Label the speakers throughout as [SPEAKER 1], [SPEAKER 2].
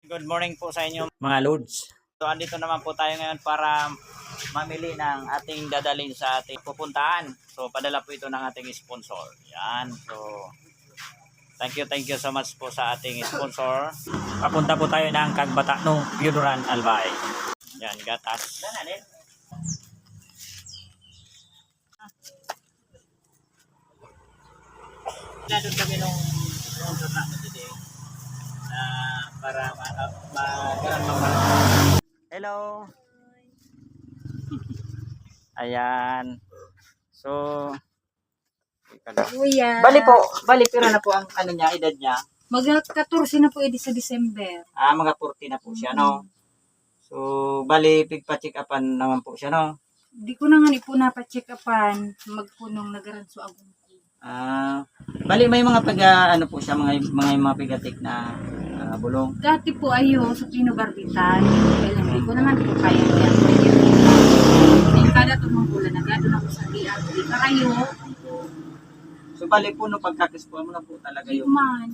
[SPEAKER 1] Good morning po sa inyo mga Lods. So andito naman po tayo ngayon para mamili ng ating dadalhin sa ating pupuntahan. So padala po ito ng ating sponsor. Yan. So thank you so much po sa ating sponsor. Papunta po tayo ng Kagbata no Piuduran Albay. Yan, gatas. Doon kami nung sponsor namin today. Para hello. Ayan. So
[SPEAKER 2] Kuya.
[SPEAKER 1] Bali pira na po ang ano niya, edad niya.
[SPEAKER 2] Mag-14 na po edi sa December.
[SPEAKER 1] Mga 40 na po siya, no? So, bali pigpa-check upan naman po siya, no?
[SPEAKER 2] Di ko na nga ni po napacheck upan. Magpunong nagaranso ako.
[SPEAKER 1] Bali may mga ano po siya, mga pigatik na bulong.
[SPEAKER 2] Dati po ayo sa pinobarbitan. Kaya lang di ko naman po kaya yan. Kada tumang bulan, nagado na ko sa diyan. Di ka kayo.
[SPEAKER 1] So, bali po no pagkakispo mo na po talaga
[SPEAKER 2] Di
[SPEAKER 1] yung...
[SPEAKER 2] man.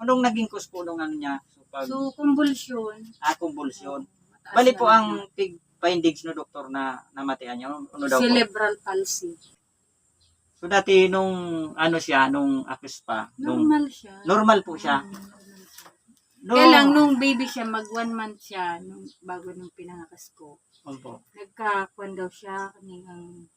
[SPEAKER 1] Anong naging cause po nung ano niya?
[SPEAKER 2] So, convulsion.
[SPEAKER 1] Convulsion. Bali po ang findings no doktor na namatian niya. Ano daw po?
[SPEAKER 2] Cerebral palsy.
[SPEAKER 1] So dati nung ano siya, nung akis pa,
[SPEAKER 2] Normal siya.
[SPEAKER 1] normal po siya.
[SPEAKER 2] Kaya lang nung baby siya, mag 1 month siya bago nung pinangakas ko.
[SPEAKER 1] Opo.
[SPEAKER 2] Nagkakuan daw siya kaning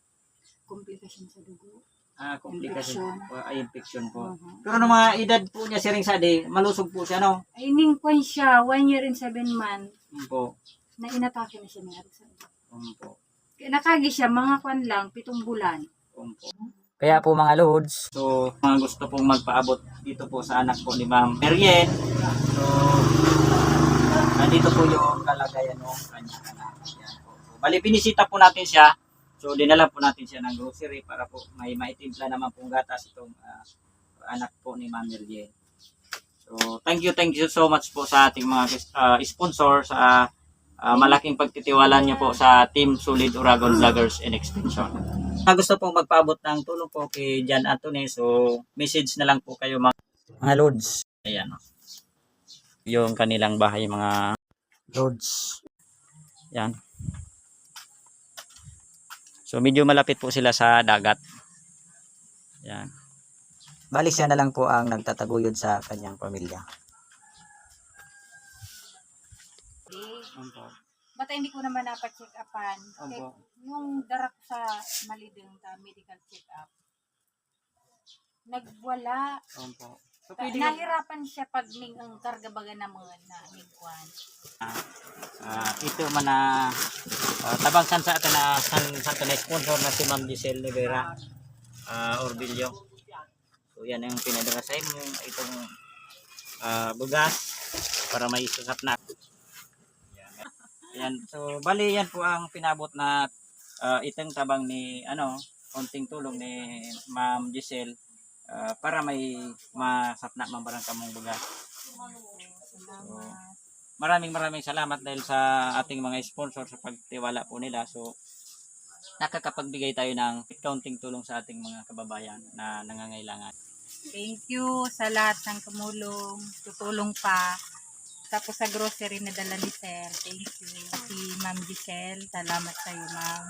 [SPEAKER 2] komplikasyon sa dugo.
[SPEAKER 1] Komplikasyon. Infection po.
[SPEAKER 2] Uh-huh.
[SPEAKER 1] Pero nung mga edad po niya siring sadi, malusog po siya, no?
[SPEAKER 2] Ay, ning kwan siya, 1 year and 7 months,
[SPEAKER 1] Opo.
[SPEAKER 2] na inatake na siya ni Arisa.
[SPEAKER 1] Opo.
[SPEAKER 2] Kaya nakagi siya, mga kwan lang, 7 bulan.
[SPEAKER 1] Opo. Kaya po mga Lods, so mga gusto pong magpaabot dito po sa anak po ni Ma'am Merien. So, nandito po yung kalagayan ng kanyang anak. Yan po. So, bali, pinisita po natin siya. So, dinala po natin siya ng grocery para po may maitimpla naman pong gatas itong anak po ni Ma'am Merien. So, thank you so much po sa ating mga sponsor sa malaking pagtitiwala niyo po sa Team Solid Uragon Vloggers and Extension. Gusto pong magpaabot ng tulong po kay John Anthony, so message na lang po kayo mga Lods. Ayan. Yung kanilang bahay mga Lods. Yan. So medyo malapit po sila sa dagat. Yan. Bali siya na lang po ang nagtataguyod sa kanyang pamilya.
[SPEAKER 2] Bata hindi ko naman napacheck upan. Nung darak sa malideng medical check up, nagwala.
[SPEAKER 1] So,
[SPEAKER 2] nahirapan siya pag ang karga baga na mga nigkwan.
[SPEAKER 1] Ito man na tabang sa atin na sponsor na si Ma'am Giselle Rivera Orbilio. So yan yung pinadala sa inyo, itong bugas para may susap na. Yan. So bali yan po ang pinabot na itong tabang ni konting tulong ni Ma'am Giselle para may masapna mambarang kamong bugas. So, maraming salamat dahil sa ating mga sponsor sa pagtiwala po nila. So nakakapagbigay tayo ng kaunting tulong sa ating mga kababayan na nangangailangan.
[SPEAKER 2] Thank you sa lahat ng tumulong, tutulong pa. Tapos sa grocery na dala ni Sir. Thank you. Si Ma'am Giselle. Salamat sa iyo, Ma'am.